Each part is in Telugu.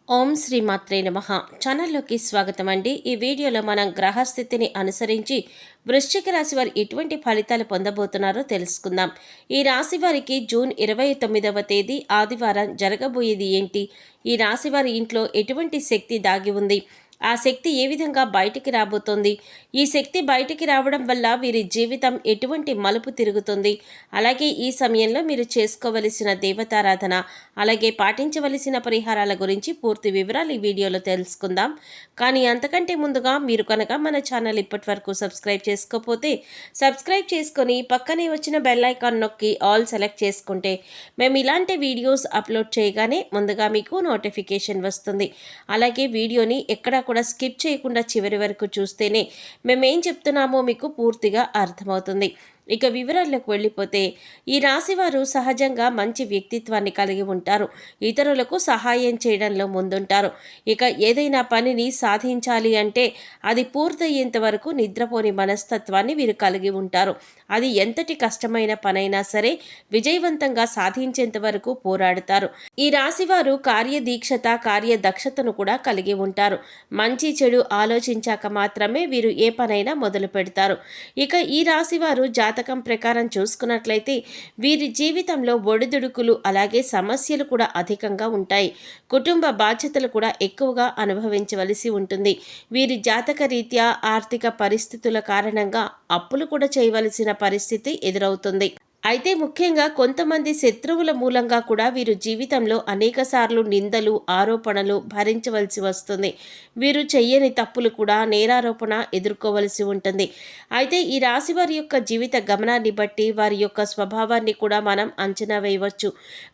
ఓం శ్రీ మాత్రే నమః. ఛానల్లోకి స్వాగతం అండి. ఈ వీడియోలో మనం గ్రహస్థితిని అనుసరించి వృశ్చిక రాశి వారు ఎటువంటి ఫలితాలు పొందబోతున్నారో తెలుసుకుందాం. ఈ రాశి వారికి జూన్ 29వ తేదీ ఆదివారం జరగబోయేది ఏంటి? ఈ రాశి వారి ఇంట్లో ఎటువంటి శక్తి దాగి ఉంది? ఆ శక్తి ఏ విధంగా బయటికి రాబోతోంది? ఈ శక్తి బయటికి రావడం వల్ల వీరి జీవితం ఎటువంటి మలుపు తిరుగుతుంది? అలాగే ఈ సమయంలో మీరు చేసుకోవలసిన దేవతారాధన, అలాగే పాటించవలసిన పరిహారాల గురించి పూర్తి వివరాలు ఈ వీడియోలో తెలుసుకుందాం. కానీ అంతకంటే ముందుగా మీరు కనుక మన ఛానల్ ఇప్పటి వరకు సబ్స్క్రైబ్ చేసుకోకపోతే సబ్స్క్రైబ్ చేసుకొని పక్కనే వచ్చిన బెల్ ఐకాన్ నొక్కి ఆల్ సెలెక్ట్ చేసుకుంటే మేము ఇలాంటి వీడియోస్ అప్లోడ్ చేయగానే ముందుగా మీకు నోటిఫికేషన్ వస్తుంది. అలాగే వీడియోని ఎక్కడా కూడా స్కిప్ చేయకుండా చివరి వరకు చూస్తేనే మేమేం చెప్తున్నామో మీకు పూర్తిగా అర్థమవుతుంది. ఇక వివరాల్లోకి వెళ్ళిపోతే, ఈ రాశివారు సహజంగా మంచి వ్యక్తిత్వాన్ని కలిగి ఉంటారు. ఇతరులకు సహాయం చేయడంలో ముందుంటారు. ఇక ఏదైనా పనిని సాధించాలి అంటే అది పూర్తయ్యేంత వరకు నిద్రపోని మనస్తత్వాన్ని వీరు కలిగి ఉంటారు. అది ఎంతటి కష్టమైన పనైనా సరే విజయవంతంగా సాధించేంత వరకు పోరాడుతారు. ఈ రాశివారు కార్యదీక్షత, కార్యదక్షతను కూడా కలిగి ఉంటారు. మంచి చెడు ఆలోచించాక మాత్రమే వీరు ఏ పనైనా మొదలు పెడతారు. ఇక ఈ రాశివారు జాతకం ప్రకారం చూసుకున్నట్లయితే వీరి జీవితంలో ఒడిదుడుకులు అలాగే సమస్యలు కూడా అధికంగా ఉంటాయి. కుటుంబ బాధ్యతలు కూడా ఎక్కువగా అనుభవించవలసి ఉంటుంది. వీరి జాతక రీత్యా ఆర్థిక పరిస్థితుల కారణంగా అప్పులు కూడా చేయవలసిన పరిస్థితి ఎదురవుతుంది. అయితే ముఖ్యంగా కొంతమంది శత్రువుల మూలంగా కూడా వీరు జీవితంలో అనేకసార్లు నిందలు, ఆరోపణలు భరించవలసి వస్తుంది. వీరు చెయ్యని తప్పులు కూడా నేరారోపణ ఎదుర్కోవలసి ఉంటుంది. అయితే ఈ రాశి వారి యొక్క జీవిత గమనాన్ని బట్టి వారి యొక్క స్వభావాన్ని కూడా మనం అంచనా వేయవచ్చు.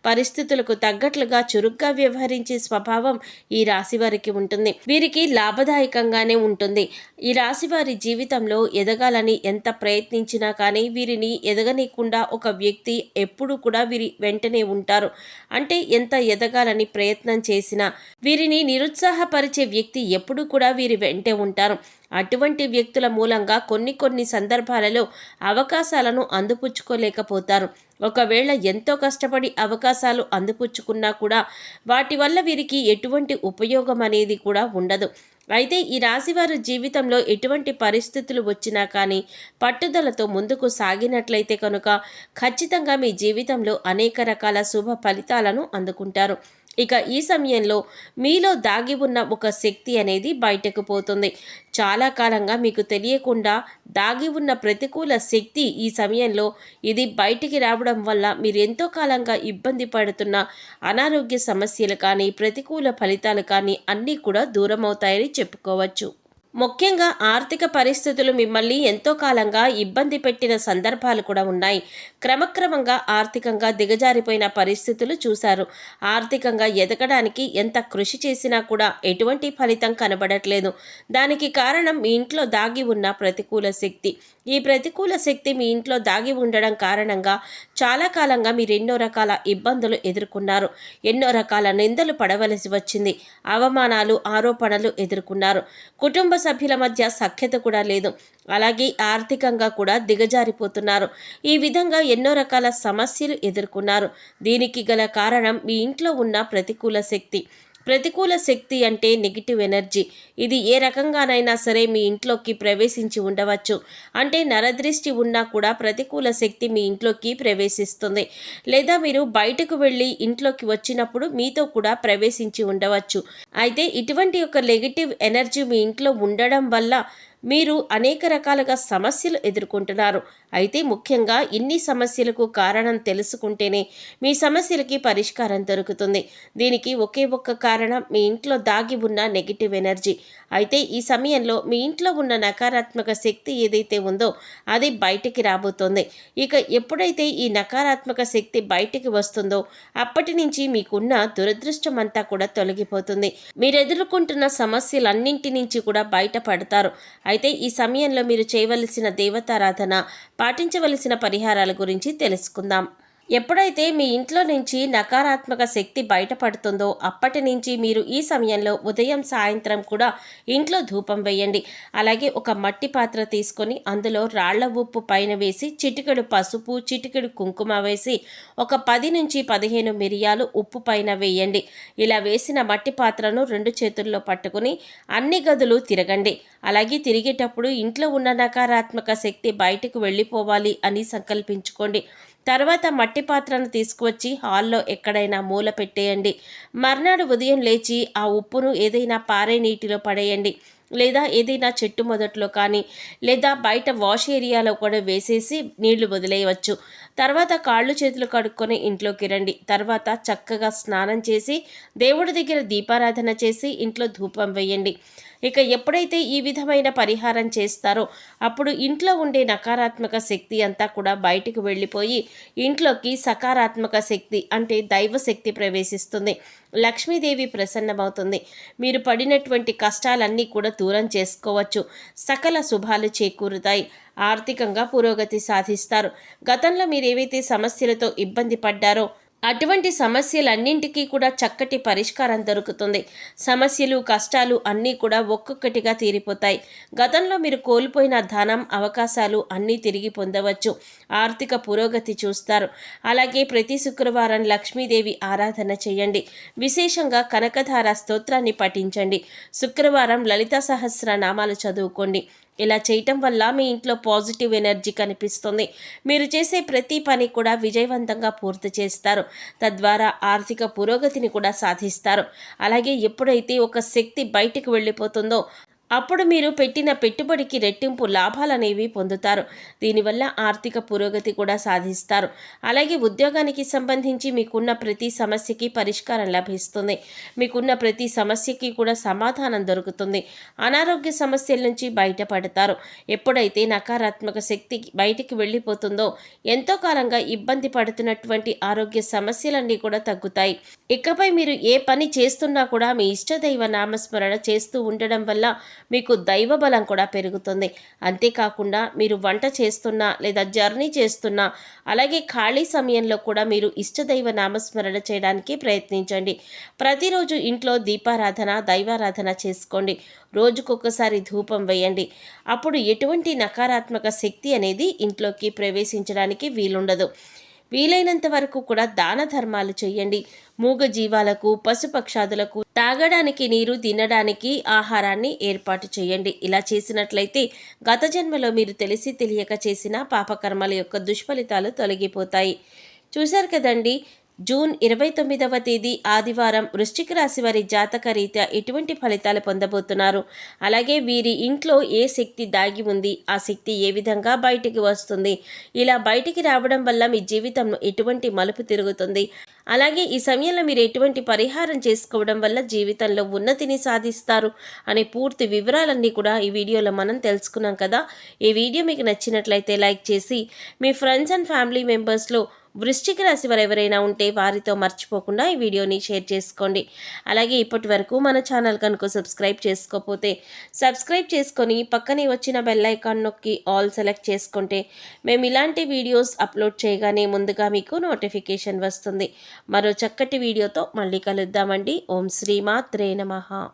పరిస్థితులకు తగ్గట్లుగా చురుగ్గా వ్యవహరించే స్వభావం ఈ రాశి వారికి ఉంటుంది. వీరికి లాభదాయకంగానే ఉంటుంది. ఈ రాశి వారి జీవితంలో ఎదగాలని ఎంత ప్రయత్నించినా కానీ వీరిని ఎదగనీయకుండా ఒక వ్యక్తి ఎప్పుడు కూడా వీరి వెంటనే ఉంటారు. అంటే ఎంత ఎదగాలని ప్రయత్నం చేసినా వీరిని నిరుత్సాహపరిచే వ్యక్తి ఎప్పుడు కూడా వీరి వెంటే ఉంటారు. అటువంటి వ్యక్తుల మూలంగా కొన్ని సందర్భాలలో అవకాశాలను అందిపుచ్చుకోలేకపోతారు. ఒకవేళ ఎంతో కష్టపడి అవకాశాలు అందిపుచ్చుకున్నా కూడా వాటి వల్ల వీరికి ఎటువంటి ఉపయోగం అనేది కూడా ఉండదు. అయితే ఈ రాశివారు జీవితంలో ఎటువంటి పరిస్థితులు వచ్చినా కానీ పట్టుదలతో ముందుకు సాగినట్లయితే కనుక ఖచ్చితంగా మీ జీవితంలో అనేక రకాల శుభ ఫలితాలను అందుకుంటారు. ఇక ఈ సమయంలో మీలో దాగి ఉన్న ఒక శక్తి అనేది బయటకు పోతుంది. చాలా కాలంగా మీకు తెలియకుండా దాగి ఉన్న ప్రతికూల శక్తి ఈ సమయంలో ఇది బయటికి రావడం వల్ల మీరు ఎంతో కాలంగా ఇబ్బంది పడుతున్న అనారోగ్య సమస్యలు కానీ ప్రతికూల ఫలితాలు కానీ అన్నీ కూడా దూరం అవుతాయని చెప్పుకోవచ్చు. ముఖ్యంగా ఆర్థిక పరిస్థితులు మిమ్మల్ని ఎంతో కాలంగా ఇబ్బంది పెట్టిన సందర్భాలు కూడా ఉన్నాయి. క్రమక్రమంగా ఆర్థికంగా దిగజారిపోయిన పరిస్థితులు చూశారు. ఆర్థికంగా ఎదగడానికి ఎంత కృషి చేసినా కూడా ఎటువంటి ఫలితం కనబడట్లేదు. దానికి కారణం మీ ఇంట్లో దాగి ఉన్న ప్రతికూల శక్తి. ఈ ప్రతికూల శక్తి మీ ఇంట్లో దాగి ఉండడం కారణంగా చాలా కాలంగా మీరు ఎన్నో రకాల ఇబ్బందులు ఎదుర్కొన్నారు. ఎన్నో రకాల నిందలు పడవలసి వచ్చింది. అవమానాలు, ఆరోపణలు ఎదుర్కొన్నారు. కుటుంబ సభ్యుల మధ్య సఖ్యత కూడా లేదు. అలాగే ఆర్థికంగా కూడా దిగజారిపోతున్నారు. ఈ విధంగా ఎన్నో రకాల సమస్యలు ఎదుర్కొన్నారు. దీనికి గల కారణం మీ ఇంట్లో ఉన్న ప్రతికూల శక్తి. ప్రతికూల శక్తి అంటే నెగిటివ్ ఎనర్జీ. ఇది ఏ రకంగానైనా సరే మీ ఇంట్లోకి ప్రవేశించి ఉండవచ్చు. అంటే నరదృష్టి ఉన్నా కూడా ప్రతికూల శక్తి మీ ఇంట్లోకి ప్రవేశిస్తుంది. లేదా మీరు బయటకు వెళ్ళి ఇంట్లోకి వచ్చినప్పుడు మీతో కూడా ప్రవేశించి ఉండవచ్చు. అయితే ఇటువంటి ఒక నెగిటివ్ ఎనర్జీ మీ ఇంట్లో ఉండడం వల్ల మీరు అనేక రకాలుగా సమస్యలు ఎదుర్కొంటున్నారు. అయితే ముఖ్యంగా ఇన్ని సమస్యలకు కారణం తెలుసుకుంటేనే మీ సమస్యలకి పరిష్కారం దొరుకుతుంది. దీనికి ఒకే ఒక్క కారణం మీ ఇంట్లో దాగి ఉన్న నెగిటివ్ ఎనర్జీ. అయితే ఈ సమయంలో మీ ఇంట్లో ఉన్న నకారాత్మక శక్తి ఏదైతే ఉందో అది బయటికి రాబోతోంది. ఇక ఎప్పుడైతే ఈ నకారాత్మక శక్తి బయటికి వస్తుందో అప్పటి నుంచి మీకున్న దురదృష్టం అంతా కూడా తొలగిపోతుంది. మీరు ఎదుర్కొంటున్న సమస్యలన్నింటి నుంచి కూడా బయటపడతారు. అయితే ఈ సమయంలో మీరు చేయవలసిన దేవతారాధన, పాటించవలసిన పరిహారాల గురించి తెలుసుకుందాం. ఎప్పుడైతే మీ ఇంట్లో నుంచి నకారాత్మక శక్తి బయటపడుతుందో అప్పటి నుంచి మీరు ఈ సమయంలో ఉదయం సాయంత్రం కూడా ఇంట్లో ధూపం వేయండి. అలాగే ఒక మట్టి పాత్ర తీసుకొని అందులో రాళ్ల ఉప్పు పైన వేసి చిటికెడు పసుపు చిటికెడు కుంకుమ వేసి ఒక 10 నుంచి 15 మిరియాలు ఉప్పు పైన వేయండి. ఇలా వేసిన మట్టి పాత్రను 2 చేతుల్లో పట్టుకుని అన్ని గదులు తిరగండి. అలాగే తిరిగేటప్పుడు ఇంట్లో ఉన్న నకారాత్మక శక్తి బయటకు వెళ్ళిపోవాలి అని సంకల్పించుకోండి. తర్వాత మట్టి పాత్రను తీసుకువచ్చి హాల్లో ఎక్కడైనా మూల పెట్టేయండి. మర్నాడు ఉదయం లేచి ఆ ఉప్పును ఏదైనా పారే నీటిలో పడేయండి. లేదా ఏదైనా చెట్టు మొదట్లో కానీ లేదా బయట వాష్ ఏరియాలో కూడా వేసేసి నీళ్లు వదిలేయవచ్చు. తర్వాత కాళ్ళు చేతులు కడుక్కొని ఇంట్లోకి రండి. తర్వాత చక్కగా స్నానం చేసి దేవుడి దగ్గర దీపారాధన చేసి ఇంట్లో ధూపం వేయండి. ఇక ఎప్పుడైతే ఈ విధమైన పరిహారం చేస్తారో అప్పుడు ఇంట్లో ఉండే నకారాత్మక శక్తి అంతా కూడా బయటికి వెళ్ళిపోయి ఇంట్లోకి సకారాత్మక శక్తి అంటే దైవశక్తి ప్రవేశిస్తుంది. లక్ష్మీదేవి ప్రసన్నమవుతుంది. మీరు పడినటువంటి కష్టాలన్నీ కూడా దూరం చేసుకోవచ్చు. సకల శుభాలు చేకూరుతాయి. ఆర్థికంగా పురోగతి సాధిస్తారు. గతంలో మీరు ఏవైతే సమస్యలతో ఇబ్బంది పడ్డారో అటువంటి సమస్యలన్నింటికీ కూడా చక్కటి పరిష్కారం దొరుకుతుంది. సమస్యలు కష్టాలు అన్నీ కూడా ఒక్కొక్కటిగా తీరిపోతాయి. గతంలో మీరు కోల్పోయిన ధనం అవకాశాలు అన్నీ తిరిగి పొందవచ్చు. ఆర్థిక పురోగతి చూస్తారు. అలాగే ప్రతి శుక్రవారం లక్ష్మీదేవి ఆరాధన చేయండి. విశేషంగా కనకధార స్తోత్రాన్ని పఠించండి. శుక్రవారం లలిత సహస్రనామాలు చదువుకోండి. ఇలా చేయటం వల్ల మీ ఇంట్లో పాజిటివ్ ఎనర్జీ కనిపిస్తుంది. మీరు చేసే ప్రతి పని కూడా విజయవంతంగా పూర్తి చేస్తారు. తద్వారా ఆర్థిక పురోగతిని కూడా సాధిస్తారు. అలాగే ఎప్పుడైతే ఒక శక్తి బయటికి వెళ్ళిపోతుందో అప్పుడు మీరు పెట్టిన పెట్టుబడికి రెట్టింపు లాభాలనేవి పొందుతారు. దీనివల్ల ఆర్థిక పురోగతి కూడా సాధిస్తారు. అలాగే ఉద్యోగానికి సంబంధించి మీకున్న ప్రతి సమస్యకి పరిష్కారం లభిస్తుంది. మీకున్న ప్రతి సమస్యకి కూడా సమాధానం దొరుకుతుంది. అనారోగ్య సమస్యల నుంచి బయటపడతారు. ఎప్పుడైతే నకారాత్మక శక్తి బయటికి వెళ్ళిపోతుందో ఎంతో కాలంగా ఇబ్బంది పడుతున్నటువంటి ఆరోగ్య సమస్యలన్నీ కూడా తగ్గుతాయి. ఇకపై మీరు ఏ పని చేస్తున్నా కూడా మీ ఇష్టదైవ నామస్మరణ చేస్తూ ఉండడం వల్ల మీకు దైవ బలం కూడా పెరుగుతుంది. అంతేకాకుండా మీరు వంట చేస్తున్నా లేదా జర్నీ చేస్తున్నా అలాగే ఖాళీ సమయంలో కూడా మీరు ఇష్టదైవ నామస్మరణ చేయడానికి ప్రయత్నించండి. ప్రతిరోజు ఇంట్లో దీపారాధన దైవారాధన చేసుకోండి. రోజుకొకసారి ధూపం వేయండి. అప్పుడు ఎటువంటి నకారాత్మక శక్తి అనేది ఇంట్లోకి ప్రవేశించడానికి వీలుండదు. వీలైనంత వరకు కూడా దాన ధర్మాలు చేయండి. మూగ జీవాలకు పశుపక్షాదులకు తాగడానికి నీరు తినడానికి ఆహారాన్ని ఏర్పాటు చేయండి. ఇలా చేసినట్లయితే గత జన్మలో మీరు తెలిసి తెలియక చేసిన పాపకర్మల యొక్క దుష్ఫలితాలు తొలగిపోతాయి. చూశారు కదండి, జూన్ 29వ తేదీ ఆదివారం వృశ్చిక రాశి వారి జాతక రీత్యా ఎటువంటి ఫలితాలు పొందబోతున్నారు, అలాగే వీరి ఇంట్లో ఏ శక్తి దాగి ఉంది, ఆ శక్తి ఏ విధంగా బయటికి వస్తుంది, ఇలా బయటికి రావడం వల్ల మీ జీవితంలో ఎటువంటి మలుపు తిరుగుతుంది, అలాగే ఈ సమయంలో మీరు ఎటువంటి పరిహారం చేసుకోవడం వల్ల జీవితంలో ఉన్నతిని సాధిస్తారు అనే పూర్తి వివరాలన్నీ కూడా ఈ వీడియోలో మనం తెలుసుకున్నాం కదా. ఈ వీడియో మీకు నచ్చినట్లయితే లైక్ చేసి మీ ఫ్రెండ్స్ అండ్ ఫ్యామిలీ మెంబర్స్లో వృశ్చిక రాశి వారు ఎవరైనా ఉంటే వారితో మర్చిపోకుండా ఈ వీడియోని షేర్ చేసుకోండి. అలాగే ఇప్పటి వరకు మన ఛానల్ కనుక సబ్స్క్రైబ్ చేసుకోకపోతే సబ్స్క్రైబ్ చేసుకొని పక్కనే వచ్చిన బెల్ ఐకాన్ నొక్కి ఆల్ సెలెక్ట్ చేసుకుంటే మేము ఇలాంటి వీడియోస్ అప్లోడ్ చేయగానే ముందుగా మీకు నోటిఫికేషన్ వస్తుంది. మరో చక్కటి వీడియోతో మళ్ళీ కలుద్దామండి. ఓం శ్రీమాత్రే నమః.